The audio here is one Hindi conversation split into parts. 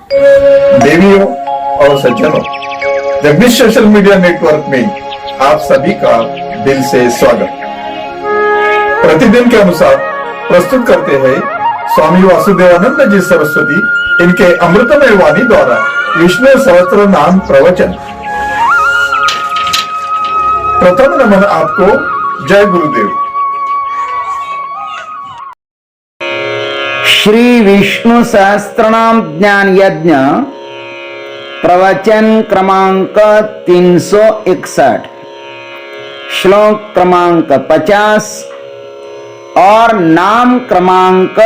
देवियों और सज्जनों, जगदीश सोशल मीडिया नेटवर्क में आप सभी का दिल से स्वागत। प्रतिदिन के अनुसार प्रस्तुत करते हैं स्वामी वासुदेवानंद जी सरस्वती इनके अमृतमय वाणी द्वारा विष्णु सहस्त्र नाम प्रवचन। प्रथम नमन आपको। जय गुरुदेव। श्री विष्णु सहस्त्रनाम ज्ञान यज्ञ प्रवचन क्रमांक 361, श्लोक क्रमांक 50 और नाम क्रमांक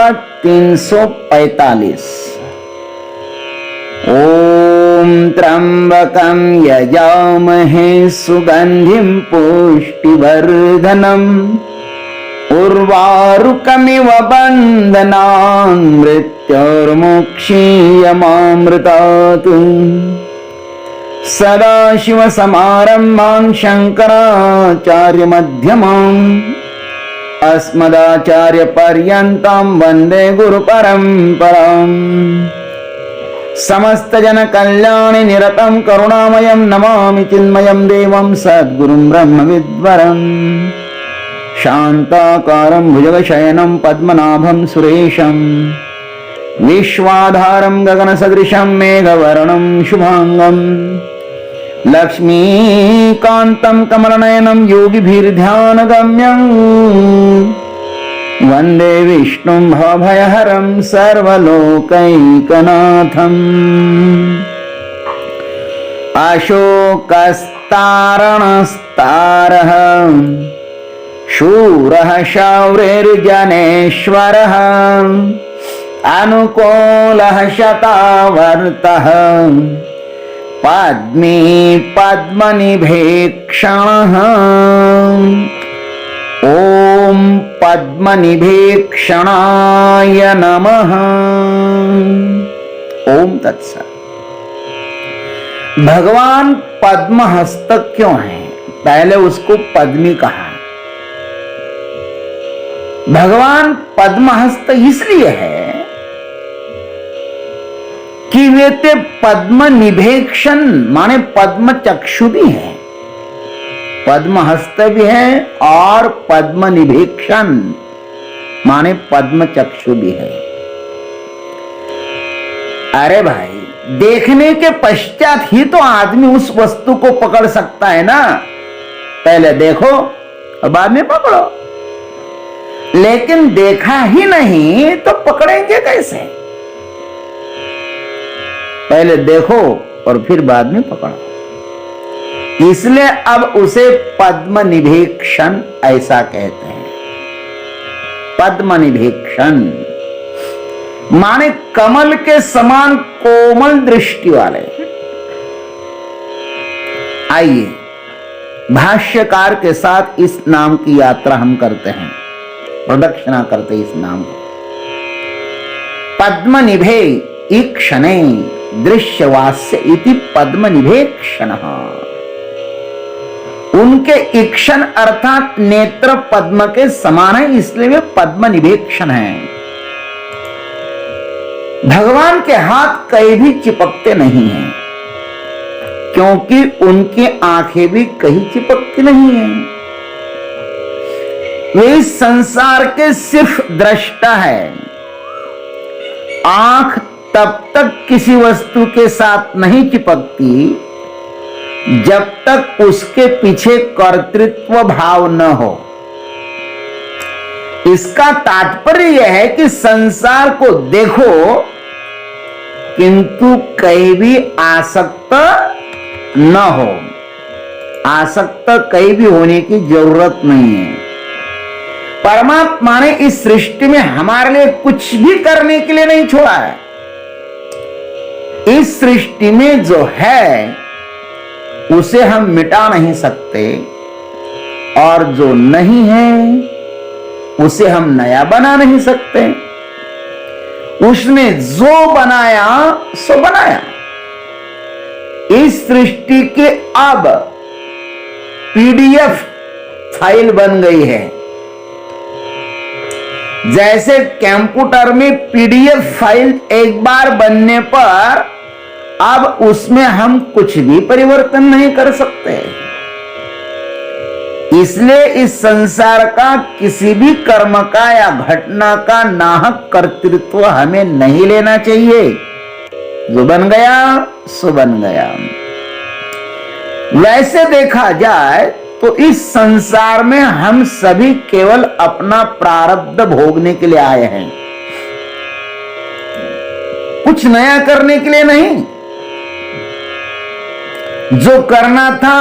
345। ओम त्र्यंबकं यजामहे सुगंधिं पुष्टिवर्धनम् उर्वारुकमिव बन्धनान् मृत्योर्मुक्षीयमामृतात्। सदाशिवसमारम्भां शङ्कराचार्यमध्यमाम् अस्मदाचार्यपर्यन्तां वन्दे गुरुपरम्पराम्। समस्तजनकल्याणे निरतं करुणामयं नमामि चिन्मयं देवं सद्गुरुं ब्रह्मविद्वरम्। शान्ताकारं भुजगशयनं पद्मनाभं सुरेशं विश्वाधारं गगनसदृशं मेघवर्णं शुभांगं लक्ष्मीकान्तं कमलनयनं योगिभिर्ध्यानगम्यं वन्दे विष्णुं भवभयहरं सर्वलोकैकनाथम्। अशोकस्तारणस्तारः शूरः शौरिर्जनेश्वरः अनुकूलः शतावर्तः पद्मी पद्मनिभेक्षणः। ओम पद्मनिभेक्षणाय नमः। ओम तत्सत्। भगवान पद्महस्त क्यों है? पहले उसको पद्मी कहा। भगवान पद्महस्त इसलिए है कि वे ते पद्म निभेक्षण माने पद्म चक्षु भी है, पद्महस्त भी है और पद्म निभेक्षण माने पद्म चक्षु भी है। अरे भाई, देखने के पश्चात ही तो आदमी उस वस्तु को पकड़ सकता है ना। पहले देखो और बाद में पकड़ो। लेकिन देखा ही नहीं तो पकड़ेंगे कैसे? पहले देखो और फिर बाद में पकड़ो। इसलिए अब उसे पद्म निभेक्षण ऐसा कहते हैं। पद्म निभेक्षण माने कमल के समान कोमल दृष्टि वाले। आइए भाष्यकार के साथ इस नाम की यात्रा हम करते हैं, प्रदक्षिणा करते इस नाम को। पद्मनिभे ईक्षणे दृश्यवास्य इति पद्मनिभेक्षणः। उनके ईक्षण अर्थात नेत्र पद्म के समान है, इसलिए वे पद्मनिभेक्षण हैं। भगवान के हाथ कहीं भी चिपकते नहीं हैं, क्योंकि उनकी आंखें भी कहीं चिपकती नहीं हैं। वे इस संसार के सिर्फ दृष्टा है। आंख तब तक किसी वस्तु के साथ नहीं चिपकती जब तक उसके पीछे कर्तृत्व भाव न हो। इसका तात्पर्य यह है कि संसार को देखो किंतु कहीं भी आसक्त न हो। आसक्त कहीं भी होने की जरूरत नहीं है। परमात्मा ने इस सृष्टि में हमारे लिए कुछ भी करने के लिए नहीं छोड़ा है। इस सृष्टि में जो है उसे हम मिटा नहीं सकते और जो नहीं है उसे हम नया बना नहीं सकते। उसने जो बनाया सो बनाया। इस सृष्टि के अब पीडीएफ फाइल बन गई है। जैसे कंप्यूटर में पीडीएफ फाइल एक बार बनने पर अब उसमें हम कुछ भी परिवर्तन नहीं कर सकते। इसलिए इस संसार का किसी भी कर्म का या घटना का नाहक कर्तृत्व हमें नहीं लेना चाहिए। जो बन गया सो बन गया। वैसे देखा जाए तो इस संसार में हम सभी केवल अपना प्रारब्ध भोगने के लिए आए हैं, कुछ नया करने के लिए नहीं। जो करना था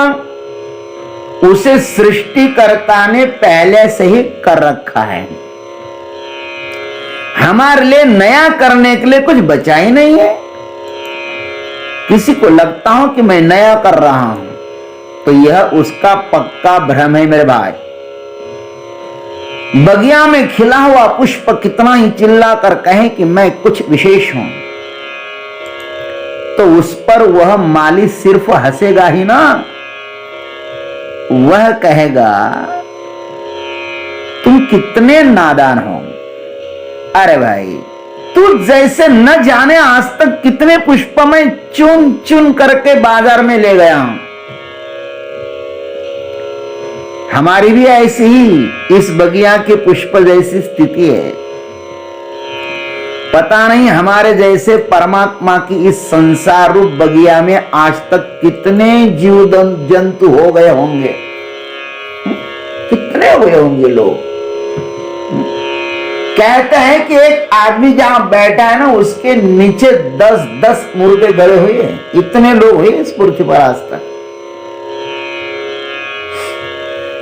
उसे सृष्टिकर्ता ने पहले से ही कर रखा है। हमारे लिए नया करने के लिए कुछ बचा ही नहीं है। किसी को लगता हो कि मैं नया कर रहा हूं तो यह उसका पक्का भ्रम है मेरे भाई। बगिया में खिला हुआ पुष्प कितना ही चिल्ला कर कहे कि मैं कुछ विशेष हूं तो उस पर वह माली सिर्फ हंसेगा ही ना। वह कहेगा तुम कितने नादान हो। अरे भाई तू जैसे न जाने आज तक कितने पुष्प मैं चुन चुन करके बाजार में ले गया हूं। हमारी भी ऐसी ही इस बगिया के पुष्प जैसी स्थिति है। पता नहीं हमारे जैसे परमात्मा की इस संसार रूप बगिया में आज तक कितने जीव जंतु हो गए होंगे, कितने हुए होंगे लोग। कहते हैं कि एक आदमी जहां बैठा है ना उसके नीचे 10-10 मुर्गे गड़े हुए हैं। इतने लोग हुए इस पृथ्वी पर आज तक।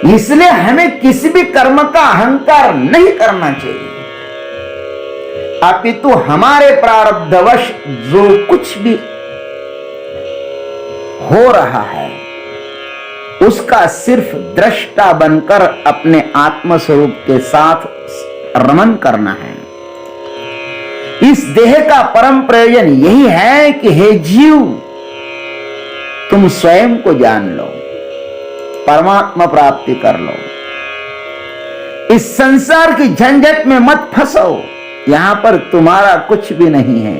इसलिए हमें किसी भी कर्म का अहंकार नहीं करना चाहिए, अपितु हमारे प्रारब्धवश जो कुछ भी हो रहा है उसका सिर्फ दृष्टा बनकर अपने आत्म स्वरूप के साथ रमन करना है। इस देह का परम प्रयोजन यही है कि हे जीव तुम स्वयं को जान लो, परमात्मा प्राप्ति कर लो। इस संसार की झंझट में मत फंसो, यहां पर तुम्हारा कुछ भी नहीं है।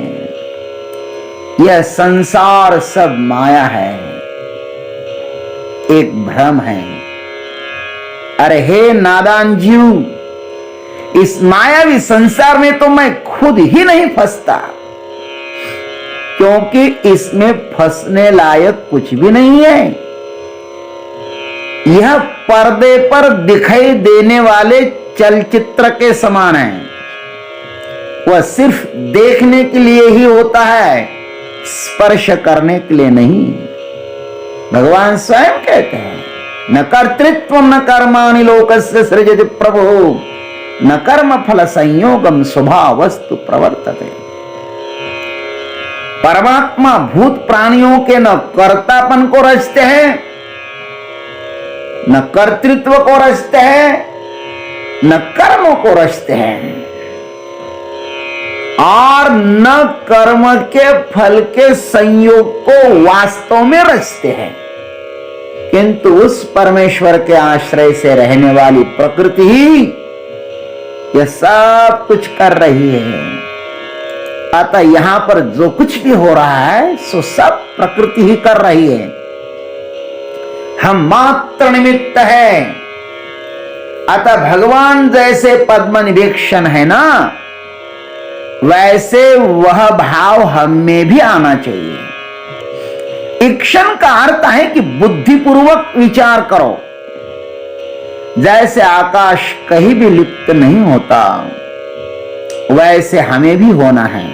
यह संसार सब माया है, एक भ्रम है। अरे हे नादान जीव, इस मायावी संसार में तो मैं खुद ही नहीं फंसता, क्योंकि इसमें फंसने लायक कुछ भी नहीं है। यह पर्दे पर दिखाई देने वाले चलचित्र के समान है। वह सिर्फ देखने के लिए ही होता है, स्पर्श करने के लिए नहीं। भगवान स्वयं कहते हैं न कर्तृत्व न कर्माणि लोकस्य सृजति प्रभु न कर्म फल संयोगम स्वभावस्तु प्रवर्तते। परमात्मा भूत प्राणियों के न कर्तापन को रचते हैं, न कर्तृत्व को रचते हैं, न कर्मों को रचते हैं, और न कर्म के फल के संयोग को वास्तव में रचते हैं। किंतु उस परमेश्वर के आश्रय से रहने वाली प्रकृति ही यह सब कुछ कर रही है। अतः यहां पर जो कुछ भी हो रहा है सो सब प्रकृति ही कर रही है। हम मात्र निमित्त है। अतः भगवान जैसे पद्म निरीक्षण है ना, वैसे वह भाव हम में भी आना चाहिए। ईक्षण का अर्थ है कि बुद्धिपूर्वक विचार करो। जैसे आकाश कहीं भी लिप्त नहीं होता, वैसे हमें भी होना है।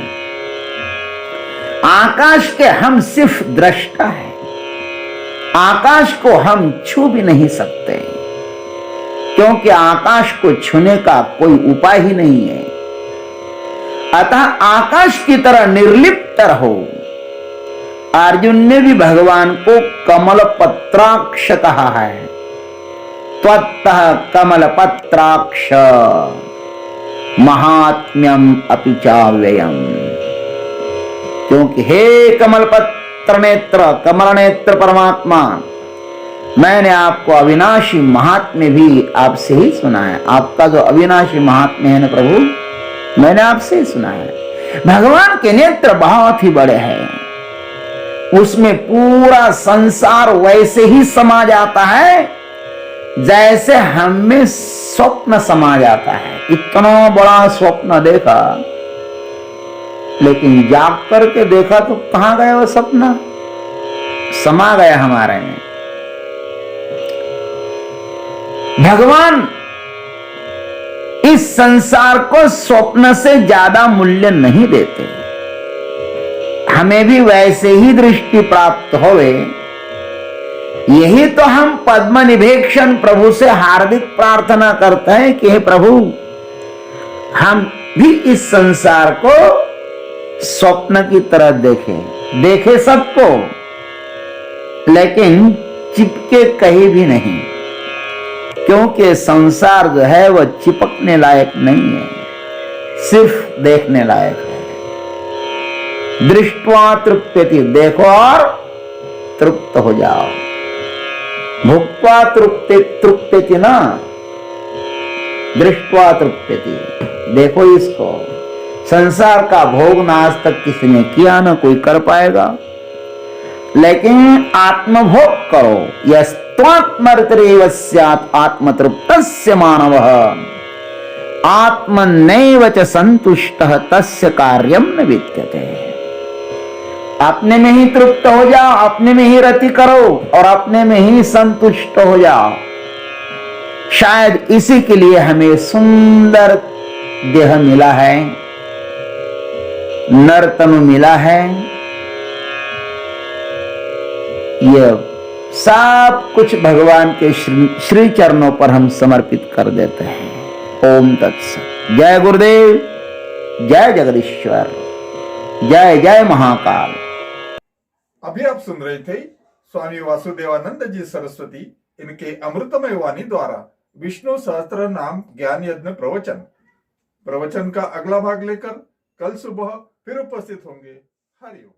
आकाश के हम सिर्फ दृष्टा हैं। आकाश को हम छू भी नहीं सकते, क्योंकि आकाश को छूने का कोई उपाय ही नहीं है। अतः आकाश की तरह निर्लिप्त रहो। अर्जुन ने भी भगवान को कमल पत्राक्ष कहा है। त्वत्तः कमल पत्राक्ष महात्म्यम अपि चाव्ययम्। क्योंकि हे कमल पत्र नेत्र, कमल नेत्र परमात्मा, मैंने आपको अविनाशी महात्म्य भी आपसे ही सुना है। आपका जो अविनाशी महात्म्य है ना प्रभु, मैंने आपसे ही सुना है। भगवान के नेत्र बहुत ही बड़े हैं, उसमें पूरा संसार वैसे ही समा जाता है जैसे हम में स्वप्न समा जाता है। इतना बड़ा स्वप्न देखा, लेकिन जाग करके देखा तो कहां गया वो सपना, समा गया हमारे में। भगवान इस संसार को स्वप्न से ज्यादा मूल्य नहीं देते। हमें भी वैसे ही दृष्टि प्राप्त होवे, यही तो हम पद्म निभेक्षण प्रभु से हार्दिक प्रार्थना करते हैं कि हे प्रभु, हम भी इस संसार को स्वप्न की तरह देखें। देखे सबको, लेकिन चिपके कहीं भी नहीं, क्योंकि संसार जो है वह चिपकने लायक नहीं है, सिर्फ देखने लायक है। दृष्टवा तृप्यति, देखो और तृप्त हो जाओ। भुक्त्वा तृप्यति ना, दृष्टवा तृप्यति, देखो इसको। संसार का भोग ना आज तक किसी ने किया, ना कोई कर पाएगा, लेकिन आत्मभोग करो। यस्त्वात्मर्तरेव स्यात् आत्मतृप्तस्य मानवः आत्मनैव च संतुष्टः तस्य कार्यं न विद्यते। अपने में ही तृप्त हो जाओ, अपने में ही रति करो और अपने में ही संतुष्ट हो जाओ। शायद इसी के लिए हमें सुंदर देह मिला है, नर्तनु मिला है। यह सब कुछ भगवान के श्री चरणों पर हम समर्पित कर देते हैं। ओम तत्सत। जय गुरुदेव, जय जगदीश्वर, जय जय महाकाल। अभी आप सुन रहे थे स्वामी वासुदेवानंद जी सरस्वती, इनके अमृतमय वाणी द्वारा विष्णु सहस्त्र नाम ज्ञान यज्ञ प्रवचन का अगला भाग लेकर कल सुबह फिर उपस्थित होंगे। हरिओम।